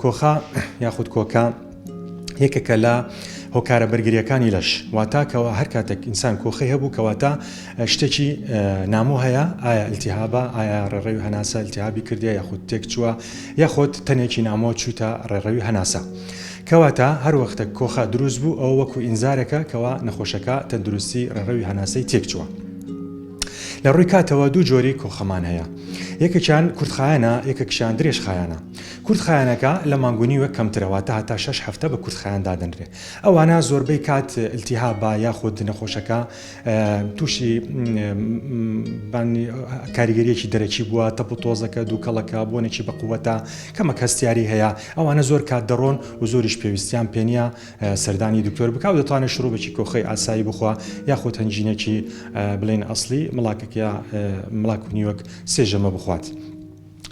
کۆخا یاخود کۆکە یەکێکە لە هۆکارە بەرگریەکانی لەش واتاکەوە هەر کاتێک ئینسان کۆخی هەبوو کەواتە شتێکی نامۆ هەیە ئایا ئیلتیهابە ئایا ڕێڕەوی هەناسە ئیلتیهابی کردیا یاخود تێک چووە یاخود تەنێکی نامۆ چووتە ڕێڕەوی هەناسە کەواتە هەر وەختە کۆخا دروست بوو ئەو وەکو ئینزارێکە کەوا نەخۆشەکە تەندروستی ڕێڕەوی هەناسەی تێک چووە. لە ڕووی کاتەوە دوو جۆری کۆخەمان هەیە، یەکێکیان کورتخایەنە یەکێکیان درێژخایەنە. کورتخایەنەکە لە مانگونی وەک کەمترەواتە هەتا 6 هەفتە بە کورتخایەن دادەنرێ. ئەوانە زۆربەی کات ئیلتیهاب با یاخود نەخۆشەکە تووشی کاریگەریەکی دەرەکی بووە، تەپ و تۆزەکە دووکەڵەکە بۆنێکی بەقووەتە کەمەک هەستیاری هەیە، ئەوانە زۆر کات دەڕۆن و زۆریش پێویستیان پێنیە سەردانی دکتۆر بکە و دەتوانێت شروع بەکی کۆخەی ئاسایی بخوا یاخود هەنجینێکی بڵێن ئەسلی مڵاکێکە مڵاکونی وەک سێژەمە بخوات.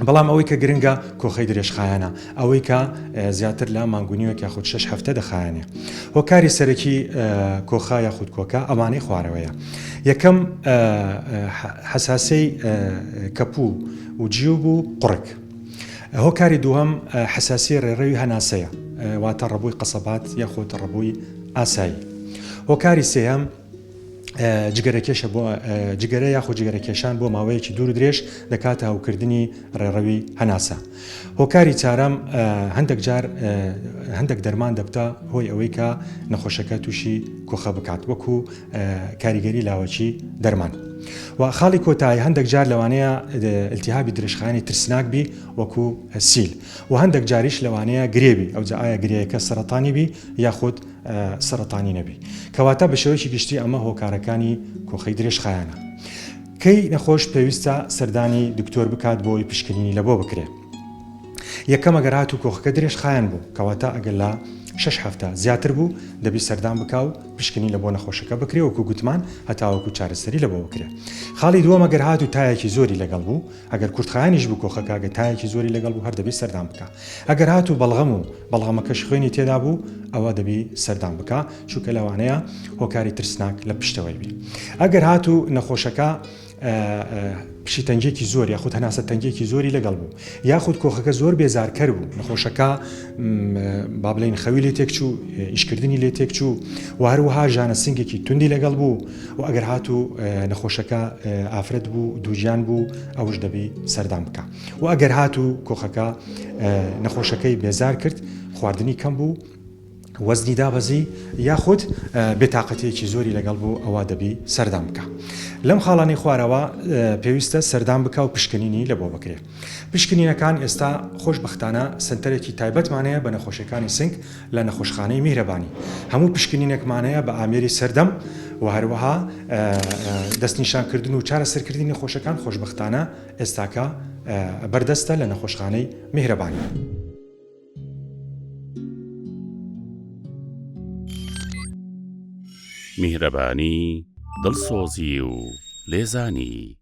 بەڵام ئەوەی کە گرنگە کۆخەی درێژخایەنە، ئەوەی کە زیاتر لە مانگونیوەک یاخود 6 هەفتە دەخایەنێ. هۆکاری سەرەکی کۆخا یاخود کۆکە ئەوانەی خوارەوەیە. یەکەم حساسەی کەپوو و جیوب و قوڕک. هۆکاری دووەم حساسی ڕێڕەوی هەناسەیە، واتە ڕەبووی قەسەبات یاخود ڕەبووی ئاسایی. هۆکاری سێەم جگەرەکێشە بۆ جگەرە یاخود جگەرەکێشان بۆ ماوەیەکی دوور و درێژ دەکاتە هەوکردنی ڕێڕەوی هەناسە. هۆکاری چارەم هەندێک دەرمان دەبتە هۆی ئەوەی کە نەخۆشەکە تووشی کۆخە بکات وەکو کاریگەری لاوەچی دەرمان. و خاڵی کۆتایی هەندێک جار لەوانەیە ئیلتیهابی درێژخایەنی ترسناک بی وەکو سیل و هەندێک جاریش لەوانەیە گرێبی ئەو ئایا گرەیەکە سەرەتانی بی یاخود سەرەتانی نەبی. کەواتە بە شێوەیەکی گشتی ئەمە هۆکارەکانی کۆخەی درێژخایەنە. کەی نەخۆش پێویستە سەردانی دکتۆر بکات بۆی پشکنینی لە بۆ بکرێ. یەکەم ئەگەر هاتوو کۆخەکە درێژخایەن بوو کەواتە ئەگەر لە 6 هەفتە زیاتر بوو دەبی سەردان بکا و پشکنی لە بۆ نەخۆشەکە بکرێ وەکو گوتمان هەتاوەکو چارەسەری لە بۆ بکرێ. خاڵی دووەم ئەگەر هاتوو تایەکی زۆری لەگەڵ بوو ئەگەر کورتخایەنیش بوو کۆخەکە تایەکی زۆری لەگەڵ بوو هەر دەبی سەردان بکە. ئەگەر هاتوو بەڵغەم و بەڵغەمەکەش خوێنی تێدا بوو ئەوە دەبی سەردان بکە چونکە لەوانەیە هۆکاری ترسناک لە پشتەوەی بی. ئەگەر هاتوو نەخۆشەکە پشی تەنگێکی زۆر یاخود هەناسە تەنگێکی زۆری لەگەڵ بوو یاخود کۆخەکە زۆر بێزارکەر بوو نەخۆشەکە با بڵێن خەوی لێ تێک چوو ئیشکردنی لێ تێک چوو و هەروەها ژانە سنگێکی توندی لەگەڵ بوو و ئەگەر هاتوو نەخۆشەکە ئافرەت بوو دووژیان بوو ئەوش دەبی سەردان بکە. و ئەگەر هاتوو کۆخەکە نەخۆشەکەی بێزار کرد خواردنی کەم بوو وەزنی دابەزی یاخود بێتاقەتێکی زۆری لەگەڵ بوو ئەوە دەبی سەردان بکە. لەم خاڵانی خوارەوە پێویستە سەردان بکە و پشکنینی لە بۆ بکرێ. پشکنینەکان ئێستا خۆشبەختانە سنتەرێکی تایبەتمانەیە بە نەخۆشیەکانی سنگ لە نەخۆشخانەی میهرەبانی. هەموو پشکنینێکمانەیە بە ئامێری سەردەم و هەروەها دەستنیشانکردن و چارەسەرکردنی نەخۆشەکان خۆشبەختانە ئێستاکە بەردەستە لە نەخۆشخانەی میهرەبانی. میهرەبانی دڵسۆزی و لێزانی